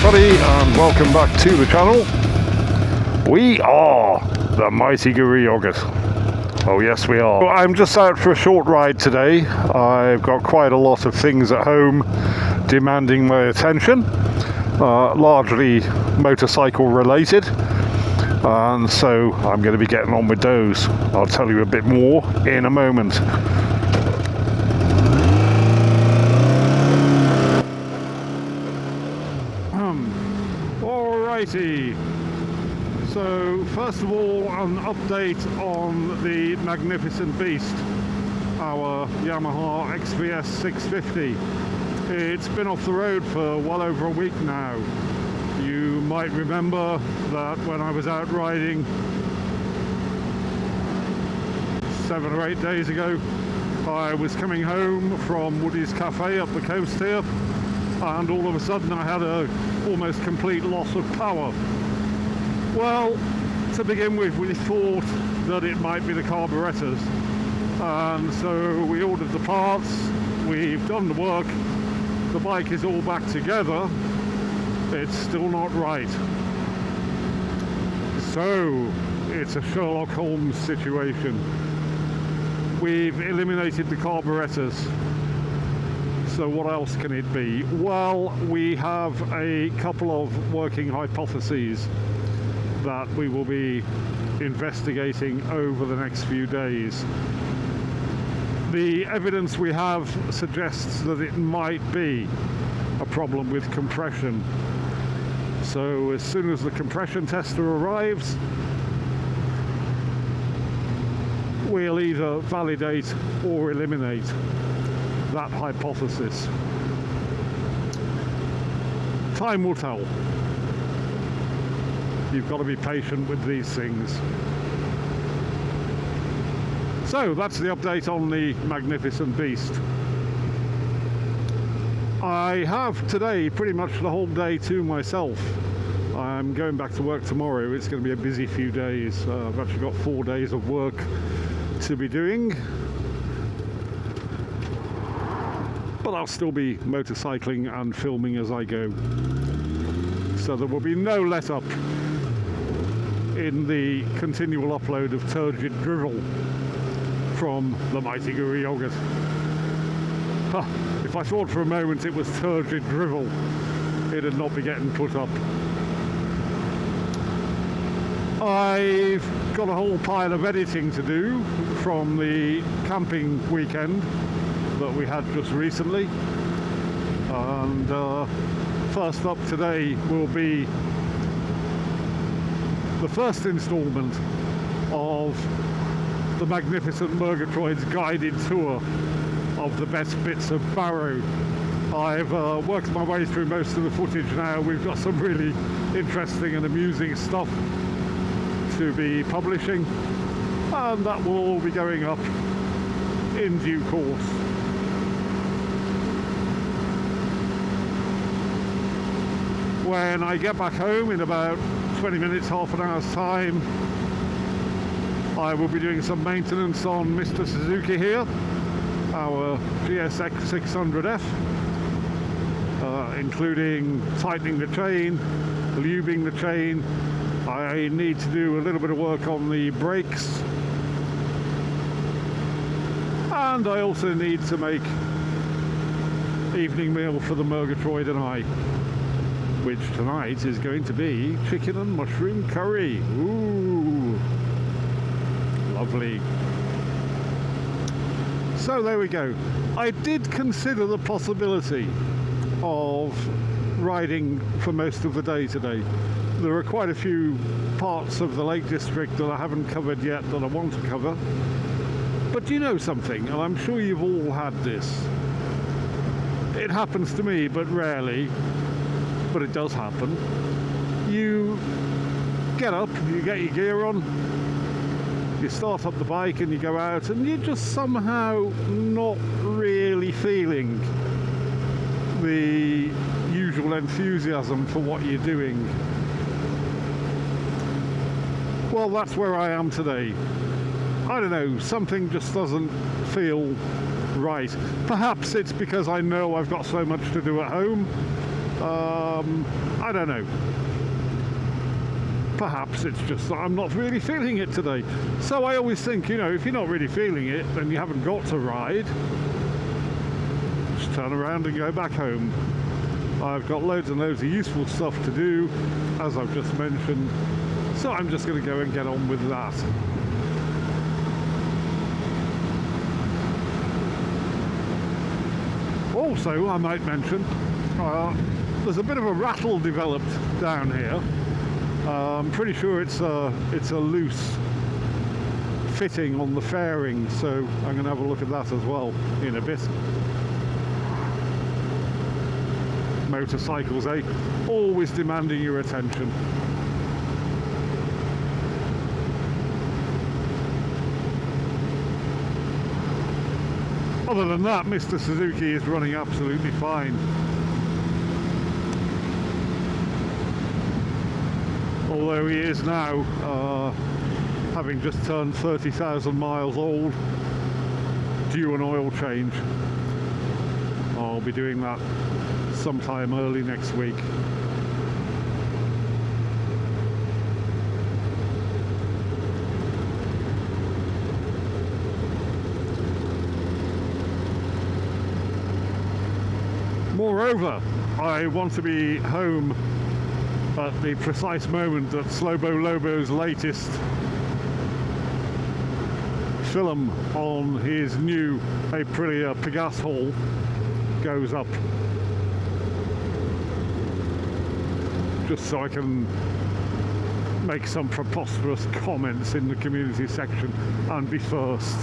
everybody, and welcome back to the channel. We are the mighty Guru Yogurt. Oh yes we are. I'm just out for a short ride today. I've got quite a lot of things at home demanding my attention, largely motorcycle related, and so I'm going to be getting on with those. I'll tell you a bit more in a moment. Alrighty, so first of all, an update on the magnificent beast, our Yamaha XVS650. It's been off the road for well over a week now. You might remember that when I was out riding 7 or 8 days ago, I was coming home from Woody's Cafe up the coast here, and all of a sudden I had a almost complete loss of power. Well, to begin with, we thought that it might be the carburetors, and so we ordered the parts, we've done the work, the bike is all back together. It's still not right. So it's a Sherlock Holmes situation. We've eliminated the carburetors. So what else can it be? Well, we have a couple of working hypotheses that we will be investigating over the next few days. The evidence we have suggests that it might be a problem with compression. So as soon as the compression tester arrives, we'll either validate or eliminate that hypothesis. Time will tell. You've got to be patient with these things. So that's the update on the magnificent beast. I have today pretty much the whole day to myself. I'm going back to work tomorrow. It's going to be a busy few days. I've actually got 4 days of work to be doing. But I'll still be motorcycling and filming as I go. So there will be no let up in the continual upload of turgid drivel from the mighty Guru Yogurt. If I thought for a moment it was turgid drivel, it'd not be getting put up. I've got a whole pile of editing to do from the camping weekend that we had just recently, and first up today will be the first instalment of the magnificent Murgatroyd's guided tour of the best bits of Barrow. I've worked my way through most of the footage now. We've got some really interesting and amusing stuff to be publishing, and that will all be going up in due course. When I get back home in about 20 minutes, half an hour's time, I will be doing some maintenance on Mr. Suzuki here, our GSX650F, including tightening the chain, lubing the chain. I need to do a little bit of work on the brakes, and I also need to make evening meal for the Murgatroyd and I, which tonight is going to be chicken and mushroom curry. Ooh, lovely. So there we go. I did consider the possibility of riding for most of the day today. There are quite a few parts of the Lake District that I haven't covered yet that I want to cover. But do you know something? And I'm sure you've all had this. It happens to me, but rarely. But it does happen. You get up, you get your gear on, you start up the bike and you go out, and you're just somehow not really feeling the usual enthusiasm for what you're doing. Well, that's where I am today. I don't know, something just doesn't feel right. Perhaps it's because I know I've got so much to do at home, I don't know. Perhaps it's just that I'm not really feeling it today. So I always think, you know, if you're not really feeling it, then you haven't got to ride. Just turn around and go back home. I've got loads and loads of useful stuff to do, as I've just mentioned. So I'm just going to go and get on with that. Also, I might mention, there's a bit of a rattle developed down here. I'm pretty sure it's a loose fitting on the fairing, so I'm going to have a look at that as well in a bit. Motorcycles, eh? Always demanding your attention. Other than that, Mr. Suzuki is running absolutely fine. Although he is now, having just turned 30,000 miles old, due an oil change. I'll be doing that sometime early next week. Moreover, I want to be home at the precise moment that Slobo Lobo's latest film on his new Aprilia Pegasus haul goes up. Just so I can make some preposterous comments in the community section and be first.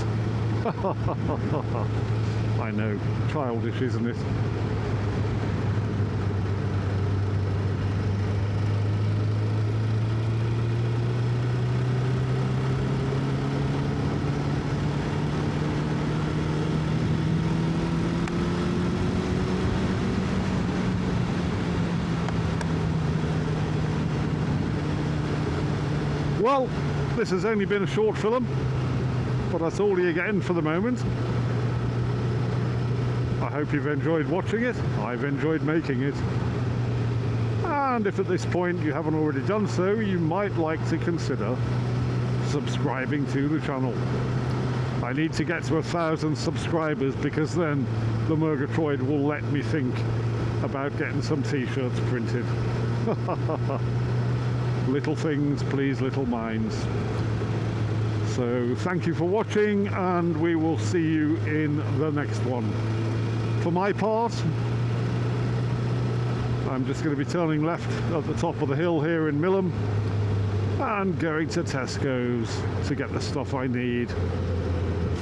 I know, childish, isn't it? Well, this has only been a short film, but that's all you're getting for the moment. I hope you've enjoyed watching it. I've enjoyed making it. And if at this point you haven't already done so, you might like to consider subscribing to the channel. I need to get to 1,000 subscribers, because then the Murgatroyd will let me think about getting some t-shirts printed. Little things please little minds. So thank you for watching, and we will see you in the next one. For my part, I'm just going to be turning left at the top of the hill here in Millom and going to Tesco's to get the stuff I need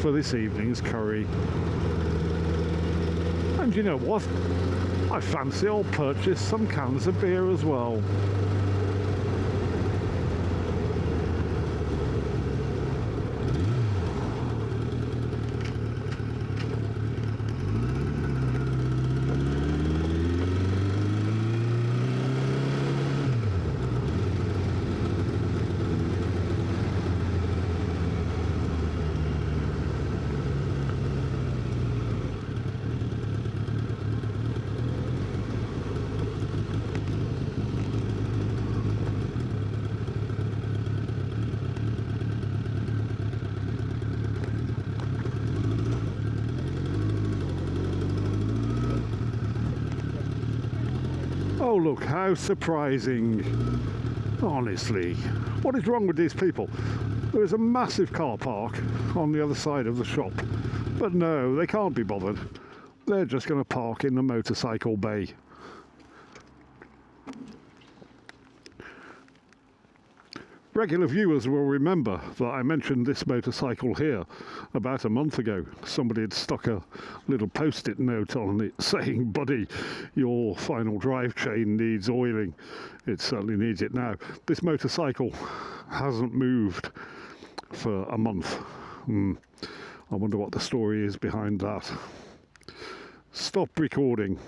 for this evening's curry. And you know what? I fancy I'll purchase some cans of beer as well. Oh look, how surprising. Honestly, what is wrong with these people? There is a massive car park on the other side of the shop, but no, they can't be bothered. They're just going to park in the motorcycle bay. Regular viewers will remember that I mentioned this motorcycle here about a month ago. Somebody had stuck a little post-it note on it saying, "Buddy, your final drive chain needs oiling." It certainly needs it now. This motorcycle hasn't moved for a month. I wonder what the story is behind that. Stop recording.